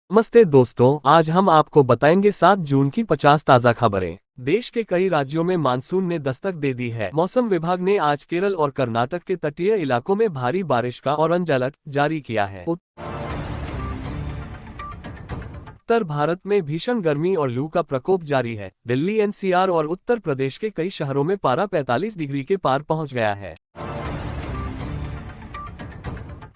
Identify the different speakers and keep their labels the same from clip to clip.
Speaker 1: नमस्ते दोस्तों, आज हम आपको बताएंगे 7 जून की 50 ताज़ा खबरें। देश के कई राज्यों में मानसून ने दस्तक दे दी है। मौसम विभाग ने आज केरल और कर्नाटक के तटीय इलाकों में भारी बारिश का ऑरेंज अलर्ट जारी किया है। उत्तर भारत में भीषण गर्मी और लू का प्रकोप जारी है। दिल्ली, एनसीआर और उत्तर प्रदेश के कई शहरों में पारा 45 डिग्री के पार पहुंच गया है।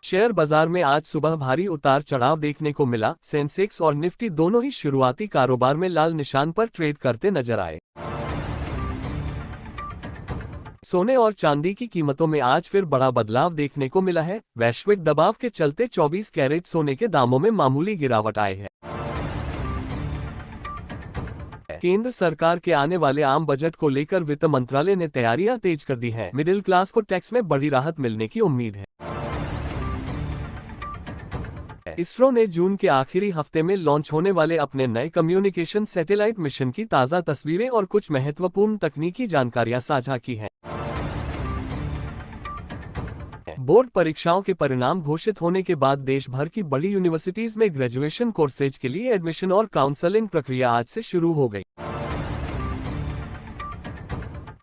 Speaker 1: शेयर बाजार में आज सुबह भारी उतार चढ़ाव देखने को मिला। सेंसेक्स और निफ्टी दोनों ही शुरुआती कारोबार में लाल निशान पर ट्रेड करते नजर आए। सोने और चांदी की कीमतों में आज फिर बड़ा बदलाव देखने को मिला है। वैश्विक दबाव के चलते 24 कैरेट सोने के दामों में मामूली गिरावट आई है। केंद्र सरकार के आने वाले आम बजट को लेकर वित्त मंत्रालय ने तैयारियां तेज कर दी हैं। मिडिल क्लास को टैक्स में बड़ी राहत मिलने की उम्मीद है। इसरो ने जून के आखिरी हफ्ते में लॉन्च होने वाले अपने नए कम्युनिकेशन सैटेलाइट मिशन की ताज़ा तस्वीरें और कुछ महत्वपूर्ण तकनीकी जानकारियां साझा की हैं। बोर्ड परीक्षाओं के परिणाम घोषित होने के बाद देश भर की बड़ी यूनिवर्सिटीज में ग्रेजुएशन कोर्सेज के लिए एडमिशन और काउंसलिंग प्रक्रिया आज से शुरू हो गई।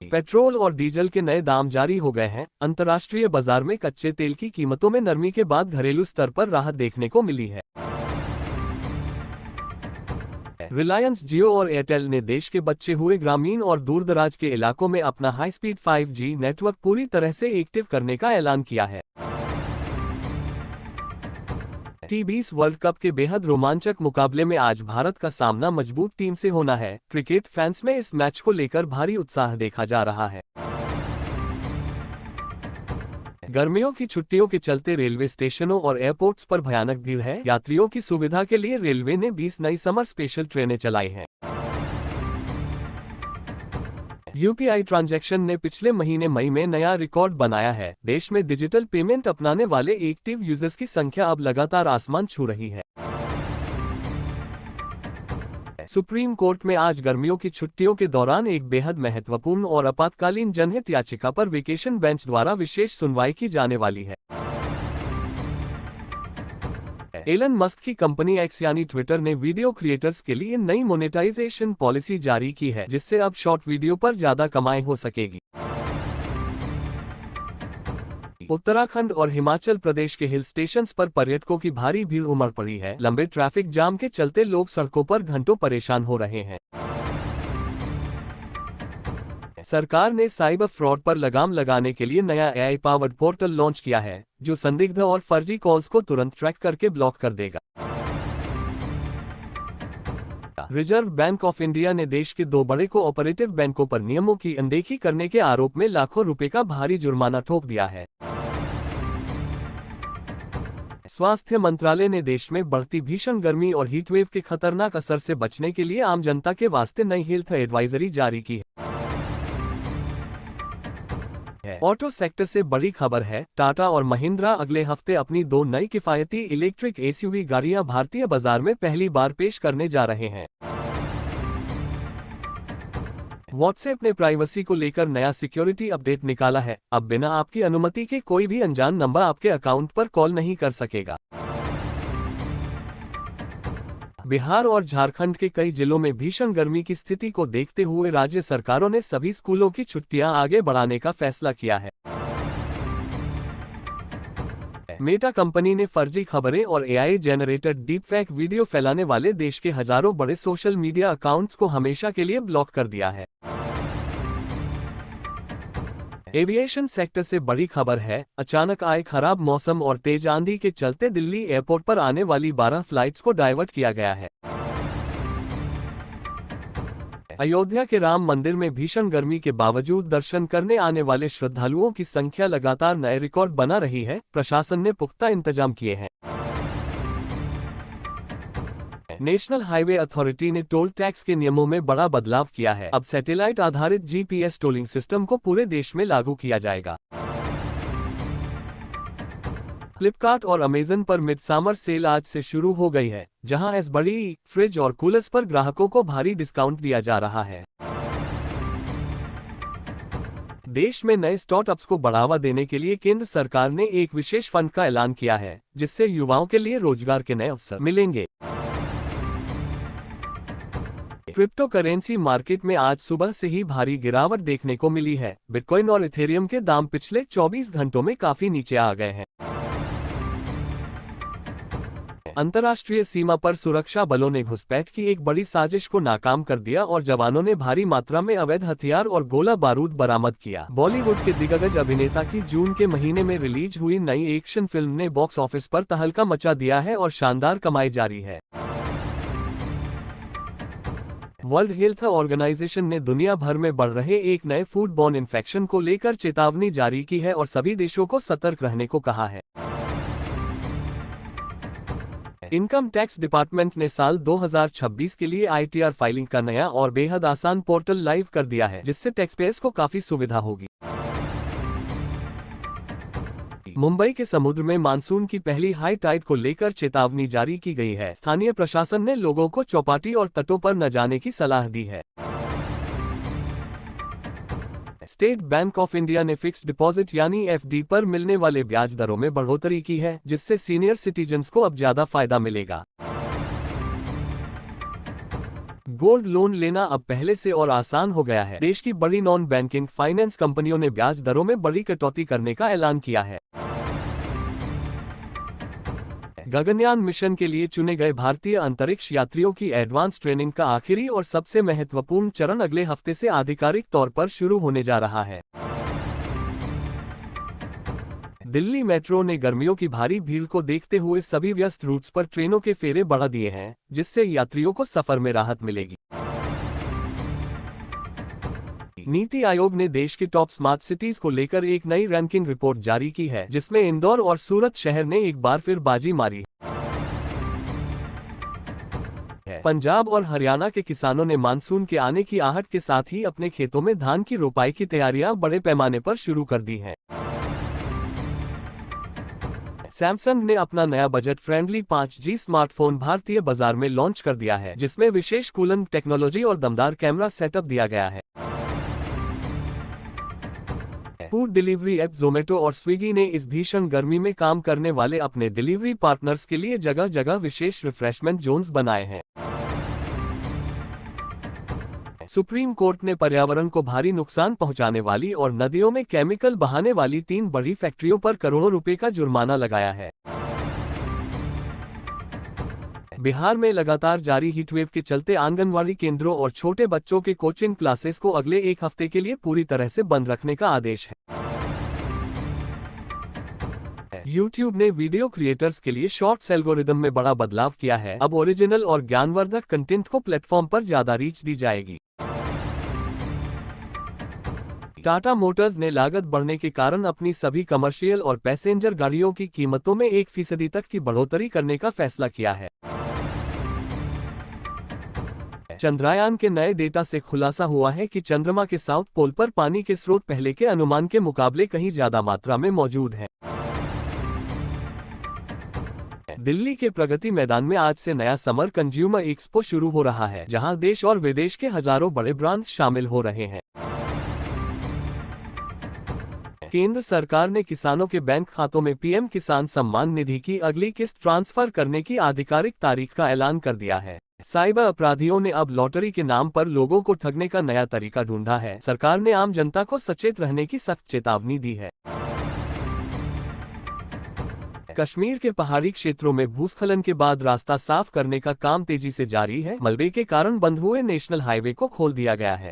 Speaker 1: पेट्रोल और डीजल के नए दाम जारी हो गए हैं। अंतर्राष्ट्रीय बाजार में कच्चे तेल की कीमतों में नरमी के बाद घरेलू स्तर पर राहत देखने को मिली है। रिलायंस, जियो और एयरटेल ने देश के बचे हुए ग्रामीण और दूरदराज के इलाकों में अपना हाई स्पीड 5G नेटवर्क पूरी तरह से एक्टिव करने का ऐलान किया है। T20 वर्ल्ड कप के बेहद रोमांचक मुकाबले में आज भारत का सामना मजबूत टीम से होना है। क्रिकेट फैंस में इस मैच को लेकर भारी उत्साह देखा जा रहा है। गर्मियों की छुट्टियों के चलते रेलवे स्टेशनों और एयरपोर्ट्स पर भयानक भीड़ है। यात्रियों की सुविधा के लिए रेलवे ने 20 नई समर स्पेशल ट्रेनें चलाई हैं। यूपीआई ट्रांजैक्शन ने पिछले महीने मई में नया रिकॉर्ड बनाया है। देश में डिजिटल पेमेंट अपनाने वाले एक्टिव यूजर्स की संख्या अब लगातार आसमान छू रही है। सुप्रीम कोर्ट में आज गर्मियों की छुट्टियों के दौरान एक बेहद महत्वपूर्ण और आपातकालीन जनहित याचिका पर वेकेशन बेंच द्वारा विशेष सुनवाई की जाने वाली है। एलन मस्क की कंपनी एक्स यानी ट्विटर ने वीडियो क्रिएटर्स के लिए नई मोनेटाइजेशन पॉलिसी जारी की है, जिससे अब शॉर्ट वीडियो पर ज्यादा कमाई हो सकेगी। उत्तराखंड और हिमाचल प्रदेश के हिल स्टेशंस पर पर्यटकों की भारी भीड़ उमड़ पड़ी है। लंबे ट्रैफिक जाम के चलते लोग सड़कों पर घंटों परेशान हो रहे हैं। सरकार ने साइबर फ्रॉड पर लगाम लगाने के लिए नया AI पावर्ड पोर्टल लॉन्च किया है, जो संदिग्ध और फर्जी कॉल्स को तुरंत ट्रैक करके ब्लॉक कर देगा। रिजर्व बैंक ऑफ इंडिया ने देश के 2 बड़े कोऑपरेटिव बैंकों पर नियमों की अनदेखी करने के आरोप में लाखों रुपए का भारी जुर्माना ठोक दिया है। स्वास्थ्य मंत्रालय ने देश में बढ़ती भीषण गर्मी और हीटवेव के खतरनाक असर से बचने के लिए आम जनता के वास्ते नई हेल्थ एडवाइजरी जारी की है। ऑटो सेक्टर से बड़ी खबर है। टाटा और महिंद्रा अगले हफ्ते अपनी 2 नई किफायती इलेक्ट्रिक SUV गाड़ियां भारतीय बाजार में पहली बार पेश करने जा रहे हैं। व्हाट्सएप ने प्राइवेसी को लेकर नया सिक्योरिटी अपडेट निकाला है। अब बिना आपकी अनुमति के कोई भी अनजान नंबर आपके अकाउंट पर कॉल नहीं कर सकेगा। बिहार और झारखंड के कई जिलों में भीषण गर्मी की स्थिति को देखते हुए राज्य सरकारों ने सभी स्कूलों की छुट्टियां आगे बढ़ाने का फैसला किया है। मेटा कंपनी ने फर्जी खबरें और AI जेनरेटेड डीपफेक वीडियो फैलाने वाले देश के हजारों बड़े सोशल मीडिया अकाउंट्स को हमेशा के लिए ब्लॉक कर दिया है। एविएशन सेक्टर से बड़ी खबर है। अचानक आए खराब मौसम और तेज आंधी के चलते दिल्ली एयरपोर्ट पर आने वाली 12 फ्लाइट्स को डाइवर्ट किया गया है। अयोध्या के राम मंदिर में भीषण गर्मी के बावजूद दर्शन करने आने वाले श्रद्धालुओं की संख्या लगातार नए रिकॉर्ड बना रही है। प्रशासन ने पुख्ता इंतजाम किए हैं। नेशनल हाईवे अथॉरिटी ने टोल टैक्स के नियमों में बड़ा बदलाव किया है। अब सैटेलाइट आधारित GPS टोलिंग सिस्टम को पूरे देश में लागू किया जाएगा। फ्लिपकार्ट और अमेजन पर मिडसमर सेल आज से शुरू हो गई है, जहां एस बड़ी फ्रिज और कूलर्स पर ग्राहकों को भारी डिस्काउंट दिया जा रहा है। देश में नए स्टार्टअप्स को बढ़ावा देने के लिए केंद्र सरकार ने एक विशेष फंड का ऐलान किया है, जिससे युवाओं के लिए रोजगार के नए अवसर मिलेंगे। क्रिप्टो करेंसी मार्केट में आज सुबह से ही भारी गिरावट देखने को मिली है। बिटकॉइन और इथेरियम के दाम पिछले 24 घंटों में काफी नीचे आ गए हैं। अंतर्राष्ट्रीय सीमा पर सुरक्षा बलों ने घुसपैठ की एक बड़ी साजिश को नाकाम कर दिया और जवानों ने भारी मात्रा में अवैध हथियार और गोला बारूद बरामद किया। बॉलीवुड के दिग्गज अभिनेता की जून के महीने में रिलीज हुई नई एक्शन फिल्म ने बॉक्स ऑफिस पर तहलका मचा दिया है और शानदार कमाई जारी है। वर्ल्ड हेल्थ ऑर्गेनाइजेशन ने दुनिया भर में बढ़ रहे एक नए फूड बॉर्न इन्फेक्शन को लेकर चेतावनी जारी की है और सभी देशों को सतर्क रहने को कहा है। इनकम टैक्स डिपार्टमेंट ने साल 2026 के लिए आईटीआर फाइलिंग का नया और बेहद आसान पोर्टल लाइव कर दिया है, जिससे टैक्सपेयर्स को काफी सुविधा होगी। मुंबई के समुद्र में मानसून की पहली हाई टाइड को लेकर चेतावनी जारी की गई है। स्थानीय प्रशासन ने लोगों को चौपाटी और तटों पर न जाने की सलाह दी है। स्टेट बैंक ऑफ इंडिया ने फिक्स्ड डिपॉजिट यानी एफडी पर मिलने वाले ब्याज दरों में बढ़ोतरी की है, जिससे सीनियर सिटीजन्स को अब ज्यादा फायदा मिलेगा। गोल्ड लोन लेना अब पहले से और आसान हो गया है। देश की बड़ी नॉन बैंकिंग फाइनेंस कंपनियों ने ब्याज दरों में बड़ी कटौती करने का ऐलान किया है। गगनयान मिशन के लिए चुने गए भारतीय अंतरिक्ष यात्रियों की एडवांस ट्रेनिंग का आखिरी और सबसे महत्वपूर्ण चरण अगले हफ्ते से आधिकारिक तौर पर शुरू होने जा रहा है। दिल्ली मेट्रो ने गर्मियों की भारी भीड़ को देखते हुए सभी व्यस्त रूट्स पर ट्रेनों के फेरे बढ़ा दिए हैं, जिससे यात्रियों को सफर में राहत मिलेगी। नीति आयोग ने देश की टॉप स्मार्ट सिटीज को लेकर एक नई रैंकिंग रिपोर्ट जारी की है, जिसमें इंदौर और सूरत शहर ने एक बार फिर बाजी मारी है। पंजाब और हरियाणा के किसानों ने मानसून के आने की आहट के साथ ही अपने खेतों में धान की रोपाई की तैयारियां बड़े पैमाने पर शुरू कर दी हैं। सैमसंग ने अपना नया बजट फ्रेंडली 5G स्मार्टफोन भारतीय बाजार में लॉन्च कर दिया है, जिसमें विशेष कूलिंग टेक्नोलॉजी और दमदार कैमरा सेटअप दिया गया है। फूड डिलीवरी ऐप ज़ोमैटो और स्विगी ने इस भीषण गर्मी में काम करने वाले अपने डिलीवरी पार्टनर्स के लिए जगह जगह विशेष रिफ्रेशमेंट जोन्स बनाए हैं। सुप्रीम कोर्ट ने पर्यावरण को भारी नुकसान पहुंचाने वाली और नदियों में केमिकल बहाने वाली 3 बड़ी फैक्ट्रियों पर करोड़ों रुपए का जुर्माना लगाया है। बिहार में लगातार जारी हीटवेव के चलते आंगनवाड़ी केंद्रों और छोटे बच्चों के कोचिंग क्लासेस को अगले एक हफ्ते के लिए पूरी तरह से बंद रखने का आदेश है। YouTube ने वीडियो क्रिएटर्स के लिए शॉर्ट्स एल्गोरिदम में बड़ा बदलाव किया है। अब ओरिजिनल और ज्ञानवर्धक कंटेंट को प्लेटफॉर्म पर ज्यादा रीच दी जाएगी। टाटा मोटर्स ने लागत बढ़ने के कारण अपनी सभी कमर्शियल और पैसेंजर गाड़ियों की कीमतों में 1% तक की बढ़ोतरी करने का फैसला किया है। चंद्रयान के नए डेटा से खुलासा हुआ है कि चंद्रमा के साउथ पोल पर पानी के स्रोत पहले के अनुमान के मुकाबले कहीं ज्यादा मात्रा में मौजूद हैं। दिल्ली के प्रगति मैदान में आज से नया समर कंज्यूमर एक्सपो शुरू हो रहा है, जहां देश और विदेश के हजारों बड़े ब्रांड्स शामिल हो रहे हैं। केंद्र सरकार ने किसानों के बैंक खातों में पीएम किसान सम्मान निधि की अगली किस्त ट्रांसफर करने की आधिकारिक तारीख का ऐलान कर दिया है। साइबर अपराधियों ने अब लॉटरी के नाम पर लोगों को ठगने का नया तरीका ढूंढा है। सरकार ने आम जनता को सचेत रहने की सख्त चेतावनी दी है। कश्मीर के पहाड़ी क्षेत्रों में भूस्खलन के बाद रास्ता साफ करने का काम तेजी से जारी है। मलबे के कारण बंद हुए नेशनल हाईवे को खोल दिया गया है।